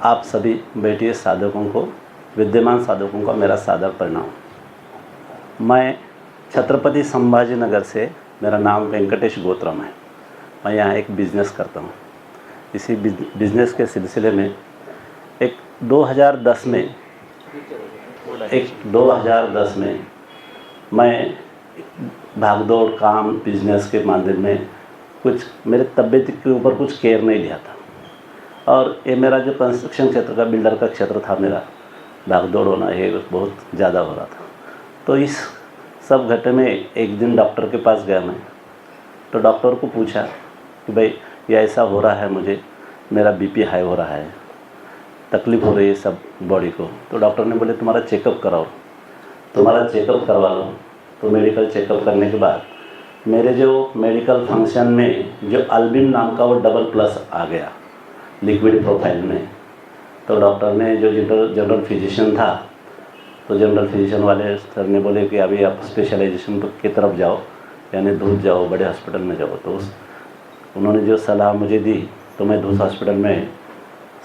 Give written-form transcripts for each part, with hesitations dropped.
आप सभी बैठिए साधकों को, विद्यमान साधकों का मेरा सादर प्रणाम। मैं छत्रपति संभाजी नगर से, मेरा नाम वेंकटेश गोत्रम है। मैं यहाँ एक बिज़नेस करता हूँ। इसी बिज़नेस के सिलसिले में एक 2010 में मैं भागदौड़ काम बिज़नेस के माध्यम में कुछ मेरे तबीयत के ऊपर कुछ केयर नहीं लिया था, और ये मेरा जो कंस्ट्रक्शन क्षेत्र का, बिल्डर का क्षेत्र था, मेरा भागदौड़ होना ये बहुत ज़्यादा हो रहा था। तो इस सब घटने में एक दिन डॉक्टर के पास गया मैं, तो डॉक्टर को पूछा कि भाई ये ऐसा हो रहा है, मुझे मेरा बीपी हाई हो रहा है, तकलीफ़ हो रही है सब बॉडी को। तो डॉक्टर ने बोले तुम्हारा चेकअप कराओ, तुम्हारा चेकअप करवा लो। तो मेडिकल चेकअप करने के बाद मेरे जो मेडिकल फंक्शन में जो अल्बिन नाम का वो डबल+ आ गया लिक्विड प्रोफाइल में। तो डॉक्टर ने, जो जनरल फिजिशियन था, तो जनरल फिजिशियन वाले सर ने बोले कि अभी आप स्पेशलाइजेशन की तरफ जाओ, यानी दूध जाओ, बड़े हॉस्पिटल में जाओ। तो उन्होंने जो सलाह मुझे दी, तो मैं दूसरे हॉस्पिटल में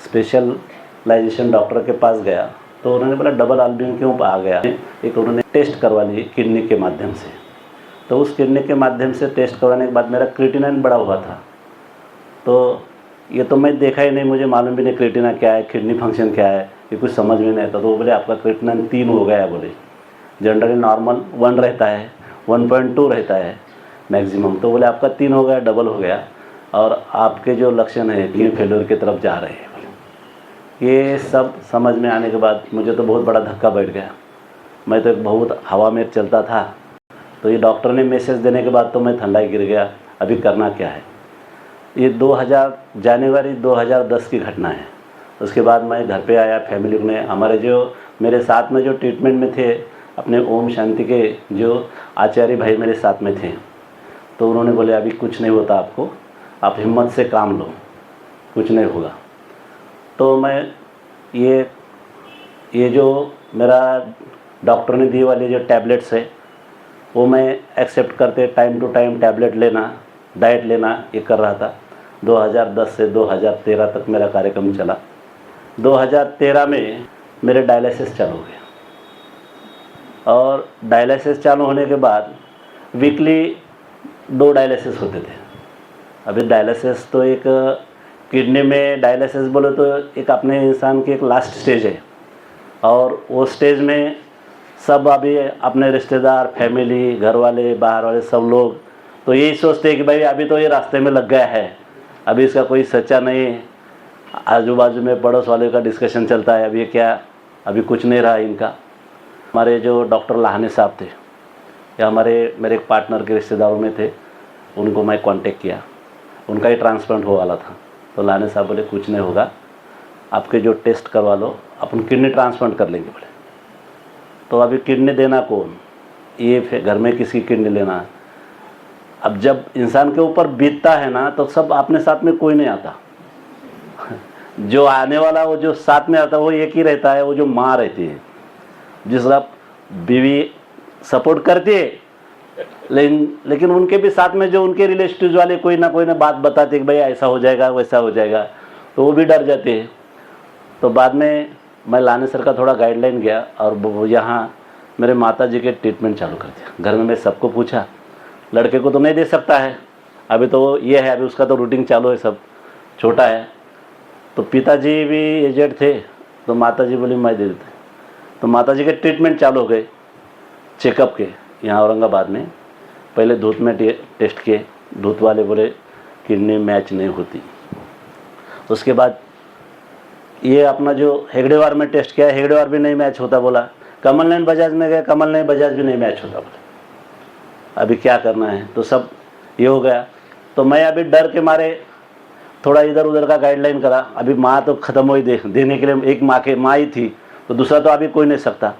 स्पेशलाइजेशन डॉक्टर के पास गया। तो उन्होंने बोला डबल अल्बिन क्यों आ गया। एक उन्होंने टेस्ट करवा ली किडनी के माध्यम से। तो उस किडनी के माध्यम से टेस्ट करवाने के बाद मेरा क्रिएटिनिन बढ़ा हुआ था। तो ये तो मैं देखा ही नहीं, मुझे मालूम भी नहीं क्रिएटिनिन क्या है, किडनी फंक्शन क्या है, ये कुछ समझ में नहीं आता। तो वो बोले आपका क्रिएटिनिन 3 हो गया है। बोले जनरली नॉर्मल 1 रहता है, 1.2 रहता है मैक्सिमम। तो बोले आपका 3 हो गया, डबल हो गया, और आपके जो लक्षण है किडनी फेल्योर की तरफ जा रहे हैं। ये सब समझ में आने के बाद मुझे तो बहुत बड़ा धक्का बैठ गया। मैं तो एक बहुत हवा में चलता था। तो ये डॉक्टर ने मैसेज देने के बाद तो मैं ठंडा गिर गया, अभी करना क्या है। ये जनवरी 2010 की घटना है। उसके बाद मैं घर पे आया, फैमिली में हमारे जो मेरे साथ में जो ट्रीटमेंट में थे, अपने ओम शांति के जो आचार्य भाई मेरे साथ में थे, तो उन्होंने बोले अभी कुछ नहीं होता आपको, आप हिम्मत से काम लो, कुछ नहीं होगा। तो मैं ये जो मेरा डॉक्टर ने दिए वाले जो टैबलेट्स है, वो मैं एक्सेप्ट करते टाइम टू टाइम टैबलेट लेना, डाइट लेना, ये कर रहा था। 2010 से 2013 तक मेरा कार्यक्रम चला। 2013 में मेरे डायलिसिस चालू हो गया, और डायलिसिस चालू होने के बाद वीकली 2 डायलिसिस होते थे। अभी डायलिसिस तो एक किडनी में डायलिसिस बोले तो एक अपने इंसान की एक लास्ट स्टेज है, और वो स्टेज में सब अभी अपने रिश्तेदार, फैमिली, घर वाले, बाहर वाले सब लोग तो यही सोचते हैं कि भाई अभी तो ये रास्ते में लग गया है, अभी इसका कोई सच्चा नहीं। आजू बाजू में पड़ोस वाले का डिस्कशन चलता है, अभी ये क्या, अभी कुछ नहीं रहा इनका। हमारे जो डॉक्टर लाहने साहब थे, या मेरे एक पार्टनर के रिश्तेदारों में थे, उनको मैं कांटेक्ट किया, उनका ही ट्रांसप्लांट हो वाला था। तो लाहने साहब बोले कुछ नहीं होगा, आपके जो टेस्ट करवा लो, अपन किडनी ट्रांसप्लांट कर लेंगे। बोले तो अभी किडनी देना कौन, ये फिर घर में किसकी किडनी लेना है। अब जब इंसान के ऊपर बीतता है ना, तो सब अपने साथ में कोई नहीं आता। जो आने वाला, वो जो साथ में आता है वो एक ही रहता है, वो जो माँ रहती है, जिसका बीवी सपोर्ट करती है, लेकिन उनके भी साथ में जो उनके रिलेटिव्स वाले कोई ना बात बताते कि भाई ऐसा हो जाएगा, वैसा हो जाएगा, तो वो भी डर जाते हैं। तो बाद में मैं लाने सर का थोड़ा गाइडलाइन गया, और यहाँ मेरे माता जी के ट्रीटमेंट चालू कर दिया। घर में मैं सबको पूछा, लड़के को तो नहीं दे सकता है, अभी तो ये है, अभी उसका तो रूटीन चालू है, सब छोटा है। तो पिताजी भी एजेड थे, तो माता जी बोली मैं दे देते। तो माता जी के ट्रीटमेंट चालू हो गए चेकअप के, यहाँ औरंगाबाद में। पहले दूध में टेस्ट किए, दूध वाले बोले किडनी मैच नहीं होती। उसके बाद ये अपना जो हेगड़ेवार में टेस्ट किया, हेगड़ेवार भी नहीं मैच होता। बोला कमल नयन बजाज में गए, कमल नयन बजाज भी नहीं मैच होता। बोले अभी क्या करना है, तो सब ये हो गया। तो मैं अभी डर के मारे थोड़ा इधर उधर का गाइडलाइन करा। अभी माँ तो ख़त्म हो ही देने के लिए, एक माँ ही थी, तो दूसरा तो अभी कोई नहीं सकता।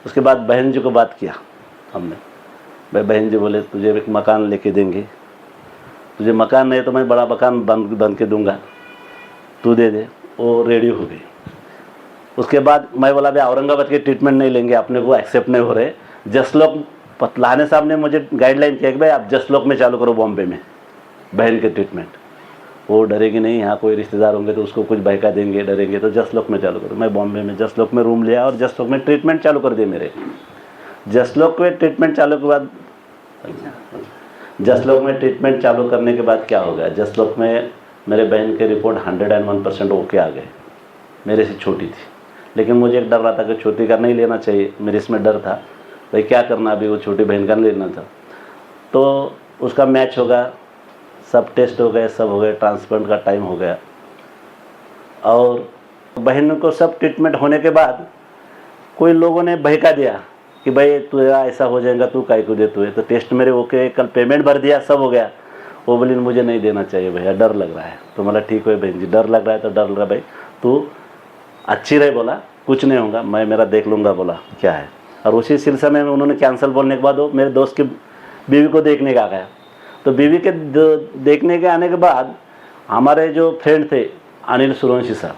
उसके बाद बहन जी को बात किया हमने, भाई बहन जी बोले तुझे एक मकान लेके देंगे, तुझे मकान नहीं तो मैं बड़ा मकान बन के दूंगा, तू दे दे। वो रेडी हो गई। उसके बाद मैं बोला भाई औरंगाबाद के ट्रीटमेंट नहीं लेंगे, अपने को एक्सेप्ट नहीं हो रहे। जसलोक लाने साहब ने मुझे गाइडलाइन किया कि भाई आप जसलोक में चालू करो, बॉम्बे में बहन के ट्रीटमेंट। वो डरेगी नहीं, यहाँ कोई रिश्तेदार होंगे तो उसको कुछ बहका देंगे, डरेंगे, तो जसलोक में चालू करो। मैं बॉम्बे में जसलोक में रूम लिया और जसलोक में ट्रीटमेंट चालू कर दिए मेरे। जसलोक में ट्रीटमेंट चालू के बाद जसलोक में ट्रीटमेंट चालू करने के बाद क्या हो गया, जसलोक में मेरे बहन के रिपोर्ट 101% ओके आ गए। मेरे से छोटी थी, लेकिन मुझे एक डर रहा था कि छोटी का नहीं लेना चाहिए, मेरे इसमें डर था भाई क्या करना, अभी वो छोटी बहन का नहीं लेना था। तो उसका मैच होगा, सब टेस्ट हो गए, सब हो गए, ट्रांसप्लांट का टाइम हो गया। और बहन को सब ट्रीटमेंट होने के बाद कोई लोगों ने बहका दिया कि भाई तू ऐसा हो जाएगा, तू काहे को देते हुए, तो टेस्ट मेरे ओके, कल पेमेंट भर दिया, सब हो गया। वो बोली मुझे नहीं देना चाहिए भैया, डर लग रहा है। तो बोला ठीक है बहन जी, डर लग रहा है तो डर लग रहा है भाई, तू अच्छी रहे, बोला कुछ नहीं होगा, मैं मेरा देख लूँगा, बोला क्या है। और उसी सिलसिले में उन्होंने कैंसिल बोलने के बाद वो मेरे दोस्त की बीवी को देखने का गया। तो बीवी के देखने के आने के बाद हमारे जो फ्रेंड थे अनिल सूर्यवंशी साहब,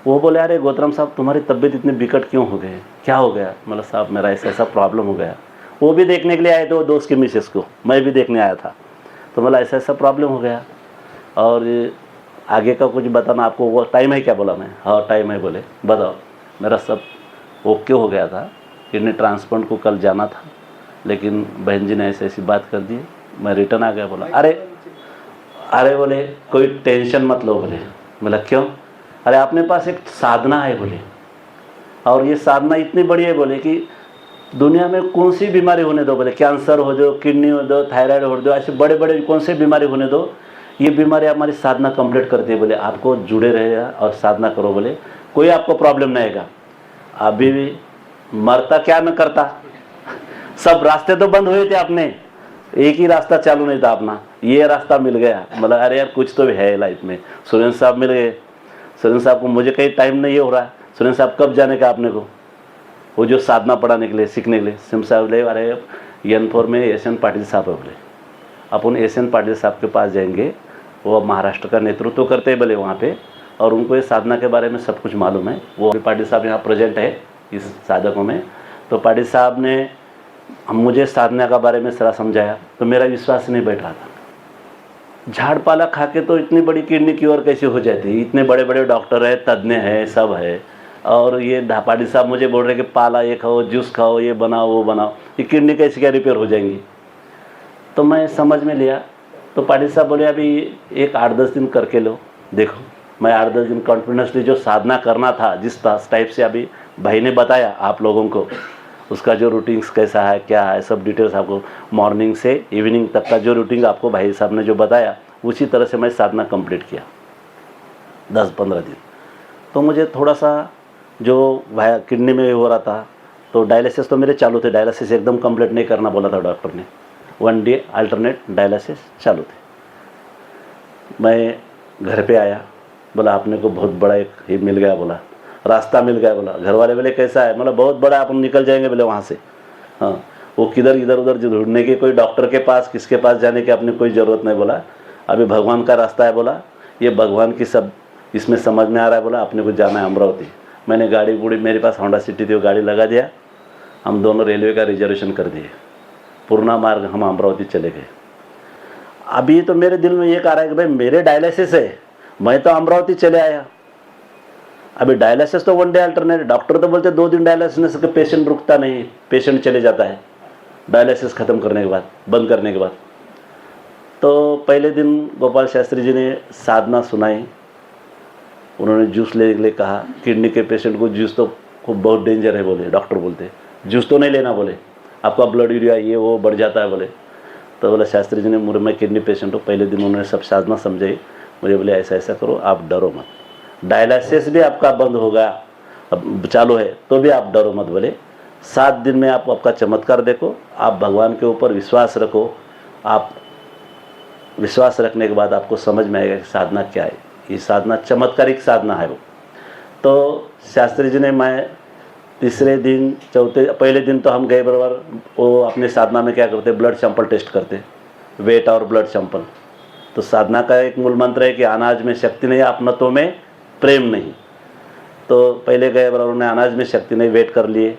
वो बोले अरे गौतम साहब तुम्हारी तबीयत इतनी बिकट क्यों हो गई, क्या हो गया। मतलब साहब मेरा ऐसा ऐसा प्रॉब्लम हो गया। वो भी देखने के लिए आए थे, वो दोस्त की मिसेस को, मैं भी देखने आया था। तो बोला ऐसा ऐसा प्रॉब्लम हो गया और आगे का कुछ बताना आपको, वो टाइम है क्या, बोला मैं हाँ टाइम है। बोले बताओ। मेरा सब ओके हो गया था, किडनी ट्रांसप्लांट को कल जाना था, लेकिन बहन जी ने ऐसी ऐसी बात कर दी, मैं रिटर्न आ गया। बोला अरे बोले कोई टेंशन मत लो। बोला क्यों, अरे अपने पास एक साधना है बोले, और ये साधना इतनी बड़ी है बोले कि दुनिया में कौन सी बीमारी होने दो, बोले कैंसर हो दो, किडनी हो दो, थायराइड हो दो, ऐसे बड़े बड़े कौन से बीमारी होने दो, ये बीमारी हमारी साधना कंप्लीट करती है। बोले आपको जुड़े रहेगा और साधना करो, बोले कोई आपको प्रॉब्लम नहीं आएगा। अभी भी मरता क्या न करता, सब रास्ते तो बंद हुए थे अपने, एक ही रास्ता चालू नहीं था अपना, ये रास्ता मिल गया। मतलब अरे यार कुछ तो भी है लाइफ में। सुरेंद्र साहब मिल गए। सुरेंद्र साहब को मुझे कहीं टाइम नहीं हो रहा है, सुरेंद्र साहब कब जाने का आपने को, वो जो साधना पढ़ाने के लिए, सीखने के लिए। सिम साहब बोले अरे N4 में एस.एन. पाटिल साहब है, बोले अपन एस.एन. पाटिल साहब के पास जाएंगे, वो महाराष्ट्र का नेतृत्व करते हैं बोले वहाँ पे, और उनको ये साधना के बारे में सब कुछ मालूम है। वो पाटिल साहब यहाँ प्रेजेंट है इस साधकों में। तो पाटिल साहब ने मुझे साधना के बारे में सारा समझाया, तो मेरा विश्वास नहीं बैठ रहा था। झाड़ पाला खा के तो इतनी बड़ी किडनी क्योर कैसे हो जाती, इतने बड़े बड़े डॉक्टर है, तज्ञ है, सब है, और ये पाटिल साहब मुझे बोल रहे कि पाला ये खाओ, जूस खाओ, ये बनाओ वो बनाओ, ये किडनी कैसे क्या रिपेयर हो जाएंगी। तो मैं समझ में लिया। तो पाटिल साहब बोले अभी एक 8-10 दिन करके लो। देखो मैं 8-10 दिन कंटिन्यूसली जो साधना करना था, जिस टाइप से अभी भाई ने बताया आप लोगों को, उसका जो रूटीन्स कैसा है क्या है, सब डिटेल्स आपको मॉर्निंग से इवनिंग तक का जो रूटीन आपको भाई साहब ने जो बताया, उसी तरह से मैं साधना कंप्लीट किया 10-15 दिन। तो मुझे थोड़ा सा जो किडनी में हो रहा था, तो डायलिसिस तो मेरे चालू थे, डायलिसिस एकदम कंप्लीट नहीं करना बोला था डॉक्टर ने, 1 डे अल्टरनेट डायलिसिस चालू थे। मैं घर पे आया, बोला आपने को बहुत बड़ा एक ही मिल गया, बोला रास्ता मिल गया। बोला घर वाले बोले कैसा है, मतलब बहुत बड़ा, अपन निकल जाएंगे बोले वहाँ से। हाँ वो किधर इधर उधर ढूंढने की, कोई डॉक्टर के पास किसके पास जाने की अपने कोई ज़रूरत नहीं। बोला अभी भगवान का रास्ता है, बोला ये भगवान की सब इसमें समझ में आ रहा है। बोला अपने को जाना है अमरावती। मैंने गाड़ी बूढ़ी, मेरे पास होंडा सिटी थी, वो गाड़ी लगा दिया, हम दोनों रेलवे का रिजर्वेशन कर दिए, पूर्णा मार्ग हम अमरावती चले गए। अभी तो मेरे दिल में ये कह रहा है कि भाई मेरे डायलिसिस है, मैं तो अमरावती चले आया। अभी डायलिसिस तो 1 डे अल्टरनेट, डॉक्टर तो बोलते 2 दिन डायलिसिस के पेशेंट रुकता नहीं, पेशेंट चले जाता है डायलिसिस ख़त्म करने के बाद, बंद करने के बाद। तो पहले दिन गोपाल शास्त्री जी ने साधना सुनाई, उन्होंने जूस लेने के लिए कहा। किडनी के पेशेंट को जूस तो खूब बहुत डेंजर है बोले, डॉक्टर बोलते जूस तो नहीं लेना, बोले आपका ब्लड यूरिया ये वो बढ़ जाता है बोले। तो बोला शास्त्री जी ने, मुझे मैं किडनी पेशेंट हूँ। पहले दिन उन्होंने सब साधना समझाई, मुझे बोले ऐसा ऐसा करो, आप डरो मत, डायलिसिस भी आपका बंद होगा, अब चालू है तो भी आप डरो मत। बोले 7 दिन में आप आपका चमत्कार देखो, आप भगवान के ऊपर विश्वास रखो, आप विश्वास रखने के बाद आपको समझ में आएगा कि साधना क्या है। ये साधना चमत्कारिक साधना है वो। तो शास्त्री जी ने, मैं तीसरे दिन पहले दिन तो हम गए बराबर, वो अपने साधना में क्या करते, ब्लड सैंपल टेस्ट करते, वेट और ब्लड सैंपल। तो साधना का एक मूल मंत्र है कि अनाज में शक्ति नहीं, अपनत्व में प्रेम नहीं। तो पहले गए बराबर, उन्होंने अनाज में शक्ति नहीं, वेट कर लिए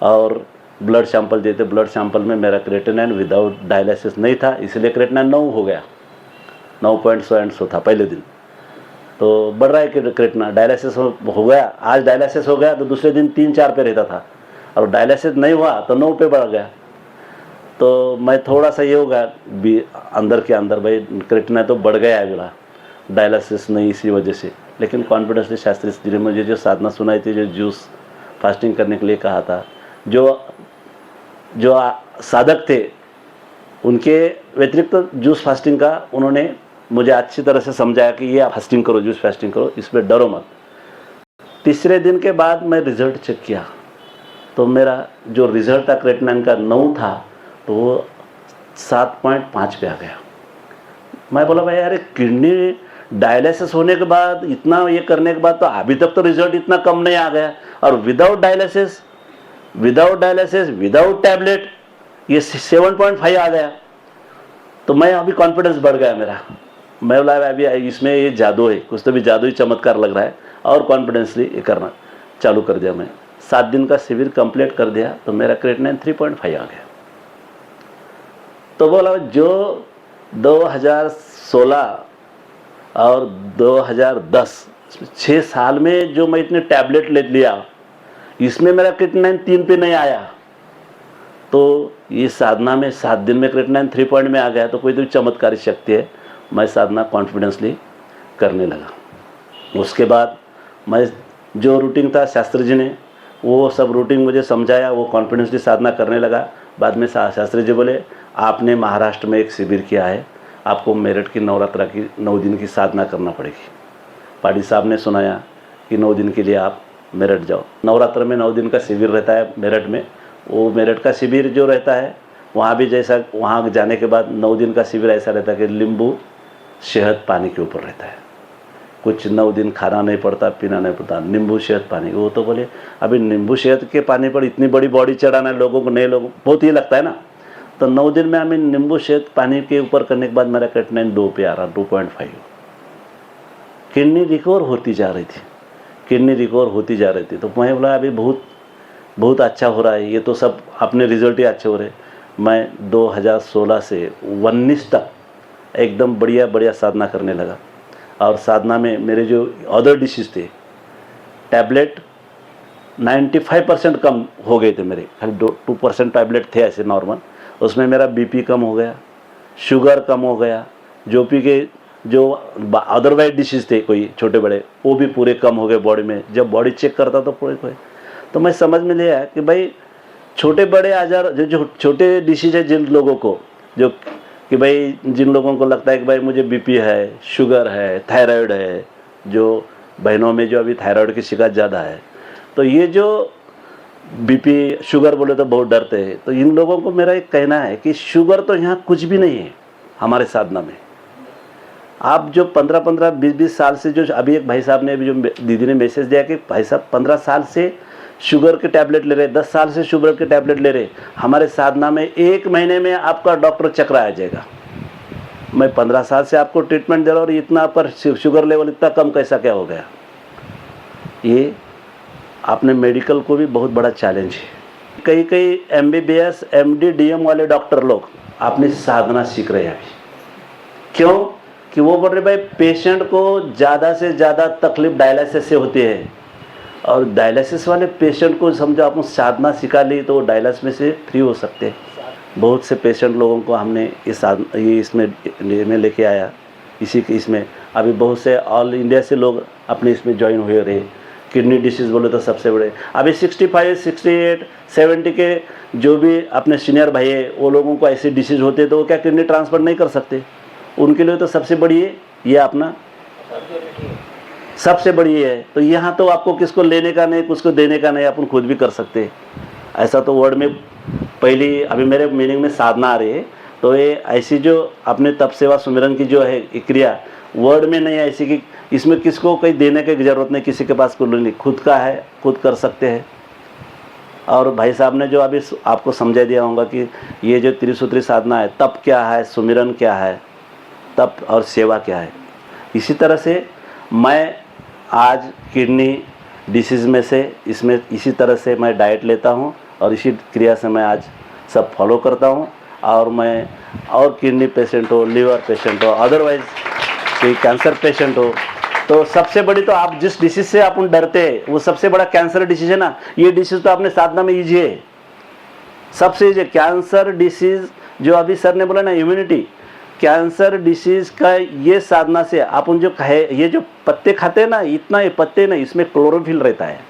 और ब्लड सैंपल देते। ब्लड सैंपल में मेरा क्रिएटिनिन विदाउट डायलिसिस नहीं था, इसलिए क्रिएटिनिन 9 हो गया। 9.100 था पहले दिन। तो बढ़ रहा है कि क्रेटिना डायलिसिस हो गया, आज डायलिसिस हो गया तो दूसरे दिन 3-4 पे रहता था, और डायलिसिस नहीं हुआ तो 9 पे बढ़ गया। तो मैं थोड़ा सा ये होगा भी अंदर के अंदर, भाई क्रेटिना तो बढ़ गया है बोला, डायलिसिस नहीं इसी वजह से। लेकिन कॉन्फिडेंसली शास्त्री जी ने मुझे जो साधना सुनाई थी, जो जूस फास्टिंग करने के लिए कहा था, जो साधक थे उनके व्यतिरिक्त जूस फास्टिंग का उन्होंने मुझे अच्छी तरह से समझाया कि ये आप फास्टिंग करो, जूस फास्टिंग करो, इसमें डरो मत। तीसरे दिन के बाद मैं रिज़ल्ट चेक किया तो मेरा जो रिज़ल्ट था क्रेटिनिन का 9 था, तो वो 7.5 पे आ गया। मैं बोला भाई यार, किडनी डायलिसिस होने के बाद इतना ये करने के बाद तो अभी तक तो रिजल्ट इतना कम नहीं आ गया, और विदाउट डायलिसिस विदाउट टैबलेट ये 7.5 आ गया। तो मैं अभी कॉन्फिडेंस बढ़ गया मेरा। मैं बोला अभी इसमें ये जादू है, कुछ तो भी जादू ही चमत्कार लग रहा है, और कॉन्फिडेंसली ये करना चालू कर दिया। मैं 7 दिन का शिविर कंप्लीट कर दिया तो मेरा क्रेटिनिन 3.5 आ गया। तो बोला जो 2016 और 2010 6 साल में जो मैं इतने टैबलेट ले लिया, इसमें मेरा क्रेटिनिन 3 पे नहीं आया। तो ये साधना में 7 दिन में क्रेटिनिन 3 पॉइंट में आ गया, तो कोई तो चमत्कारी शक्ति है। मैं साधना कॉन्फिडेंसली करने लगा। उसके बाद मैं जो रूटीन था शास्त्री जी ने वो सब रूटीन मुझे समझाया, वो कॉन्फिडेंसली साधना करने लगा। बाद में शास्त्री जी बोले आपने महाराष्ट्र में एक शिविर किया है, आपको मेरठ की नवरात्रा की 9 दिन की साधना करना पड़ेगी। पाडी साहब ने सुनाया कि 9 दिन के लिए आप मेरठ जाओ। नवरात्र में 9 दिन का शिविर रहता है मेरठ में। वो मेरठ का शिविर जो रहता है वहाँ भी जैसा, वहाँ जाने के बाद 9 दिन का शिविर ऐसा रहता है कि नींबू शहद पानी के ऊपर रहता है। कुछ 9 दिन खाना नहीं पड़ता, पीना नहीं पड़ता, नींबू शहद पानी। वो तो बोले अभी नींबू शहद के पानी पर इतनी बड़ी बॉडी चढ़ाना लोगों को, नए लोगों बहुत ही लगता है ना। तो 9 दिन में हमें नींबू शहद पानी के ऊपर करने के बाद मेरा क्रेटिनिन 2 पे आ रहा, 2.5। किडनी रिकवर होती जा रही थी, किडनी रिकवर होती जा रही थी। तो मैं बोला अभी बहुत अच्छा हो रहा है, ये तो सब अपने रिजल्ट ही अच्छे हो रहे। मैं 2016 से 19 तक एकदम बढ़िया साधना करने लगा। और साधना में मेरे जो अदर डिसीज थे, टैबलेट 95% कम हो गए थे मेरे, खाली 2% टैबलेट थे ऐसे नॉर्मल। उसमें मेरा बीपी कम हो गया, शुगर कम हो गया, जो अदरवाइज डिसीज थे कोई छोटे बड़े, वो भी पूरे कम हो गए बॉडी में। जब बॉडी चेक करता तो पूरे तो मैं समझ में लिया कि भाई छोटे बड़े आजार, जो छोटे डिसीज है जिन लोगों को, जो कि भाई जिन लोगों को लगता है कि भाई मुझे बीपी है, शुगर है, थायराइड है, जो बहनों में जो अभी थायराइड की शिकायत ज़्यादा है, तो ये जो बीपी शुगर बोले तो बहुत डरते हैं। तो इन लोगों को मेरा एक कहना है कि शुगर तो यहाँ कुछ भी नहीं है हमारे साधना में। आप जो 15-15, 20-20 साल से, जो अभी एक भाई साहब ने, अभी जो दीदी ने मैसेज दिया कि भाई साहब 15 साल से शुगर के टैबलेट ले रहे, 10 साल से शुगर के टैबलेट ले रहे, हमारे साधना में 1 महीने में आपका डॉक्टर चक्रा आ जाएगा। मैं 15 साल से आपको ट्रीटमेंट दे रहा हूँ और इतना पर शुगर लेवल इतना कम कैसा क्या हो गया। ये आपने मेडिकल को भी बहुत बड़ा चैलेंज है। कई MBBS MD DM वाले डॉक्टर लोग अपनी साधना सीख रहे हैं अभी। क्यों कि वो बोल रहे भाई पेशेंट को ज़्यादा से ज़्यादा तकलीफ डायलिसिस से होती है, और डायलिसिस वाले पेशेंट को समझो आप साधना सिखा ली तो वो डायलिसिस में से फ्री हो सकते हैं। बहुत से पेशेंट लोगों को हमने ये इसमें लेके आया। इसमें अभी बहुत से ऑल इंडिया से लोग अपने इसमें ज्वाइन हुए रहे। किडनी डिसीज़ बोले तो सबसे बड़े अभी 65, 68, 70 के जो भी अपने सीनियर भाई है, वो लोगों को ऐसे डिसीज़ होते तो वो क्या किडनी ट्रांसफर नहीं कर सकते। उनके लिए तो सबसे बड़ी है ये अपना, सबसे बड़ी है। तो यहाँ तो आपको किसको लेने का नहीं, किसको देने का नहीं, अपन खुद भी कर सकते हैं। ऐसा तो वर्ड में पहली अभी मेरे मीनिंग में साधना आ रही है, तो ये ऐसी जो अपने तप सेवा सुमिरन की जो है क्रिया वर्ड में नहीं है ऐसी कि इसमें किसको कोई देने की ज़रूरत नहीं, किसी के पास कुछ नहीं, खुद का है, खुद कर सकते हैं। और भाई साहब ने जो अभी आपको समझा दिया होगा कि ये जो त्रिसूत्री साधना है, तप क्या है, सुमिरन क्या है, तप और सेवा क्या है। इसी तरह से मैं आज किडनी डिसीज़ में से इसमें इसी तरह से मैं डाइट लेता हूँ और इसी क्रिया से मैं आज सब फॉलो करता हूँ। और मैं और किडनी पेशेंट हो, लीवर पेशेंट हो, अदरवाइज़ कोई कैंसर पेशेंट हो, तो सबसे बड़ी तो आप जिस डिसीज से आप डरते हैं वो सबसे बड़ा कैंसर डिसीज है ना, ये डिसीज तो आपने साधना में ईजी है, सबसे ईजी। कैंसर डिसीज जो अभी सर ने बोला ना इम्यूनिटी, कैंसर डिसीज का ये साधना से अपन जो कहे, ये जो पत्ते खाते हैं ना, इतना ये पत्ते ना, इसमें क्लोरोफिल रहता है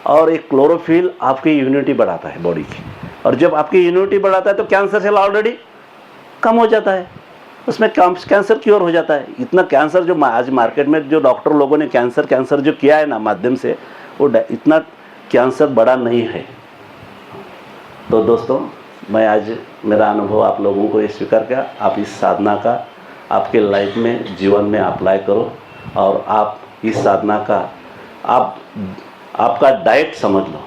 और एक क्लोरोफिल आपकी इम्यूनिटी बढ़ाता है बॉडी की, और जब आपकी इम्यूनिटी बढ़ाता है तो कैंसर सेल ऑलरेडी कम हो जाता है, उसमें कैंसर क्योर हो जाता है। इतना कैंसर जो आज मार्केट में जो डॉक्टर लोगों ने कैंसर जो किया है ना माध्यम से, वो इतना कैंसर बड़ा नहीं है। तो दोस्तों, मैं आज मेरा अनुभव आप लोगों को ये स्वीकार किया, आप इस साधना का आपके लाइफ में जीवन में अप्लाई करो, और आप इस साधना का आपका डाइट समझ लो,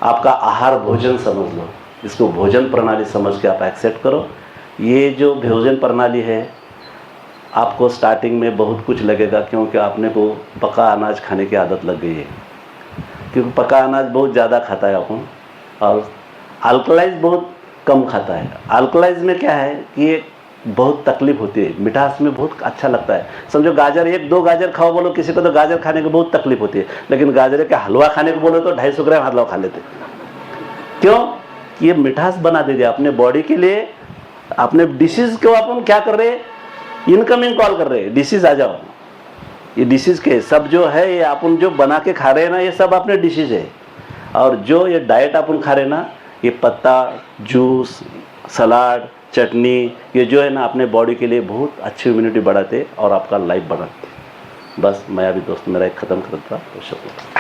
आपका आहार भोजन समझ लो, इसको भोजन प्रणाली समझ के आप एक्सेप्ट करो। ये जो भोजन प्रणाली है, आपको स्टार्टिंग में बहुत कुछ लगेगा, क्योंकि आपने को पका अनाज खाने की आदत लग गई है, क्योंकि पका अनाज बहुत ज़्यादा खाता है अपन, और अल्कलाइज बहुत कम खाता है। अल्कलाइज में क्या है कि ये बहुत तकलीफ होती है, मिठास में बहुत अच्छा लगता है। समझो गाजर, 1-2 गाजर खाओ बोलो किसी को, तो गाजर खाने की बहुत तकलीफ होती है, लेकिन गाजर का हलवा खाने को बोलो तो 250 ग्राम हलवा खा लेते। क्यों? ये मिठास बना दे दिया अपने बॉडी के लिए। अपने डिसीज को अपन क्या कर रहे हैं, इनकमिंग कॉल कर रहे हैं, डिसीज आ जाओ। ये डिसीज के सब जो है, ये अपन जो बना के खा रहे हैं ना, ये सब अपने डिसीज है। और जो ये डाइट अपन खा रहे हैं ना, ये पत्ता, जूस, सलाद, चटनी, ये जो है ना अपने बॉडी के लिए बहुत अच्छी इम्यूनिटी बढ़ाते और आपका लाइफ बढ़ाते। बस मैं अभी दोस्त मेरा एक ख़त्म करता, तो शुक्रिया।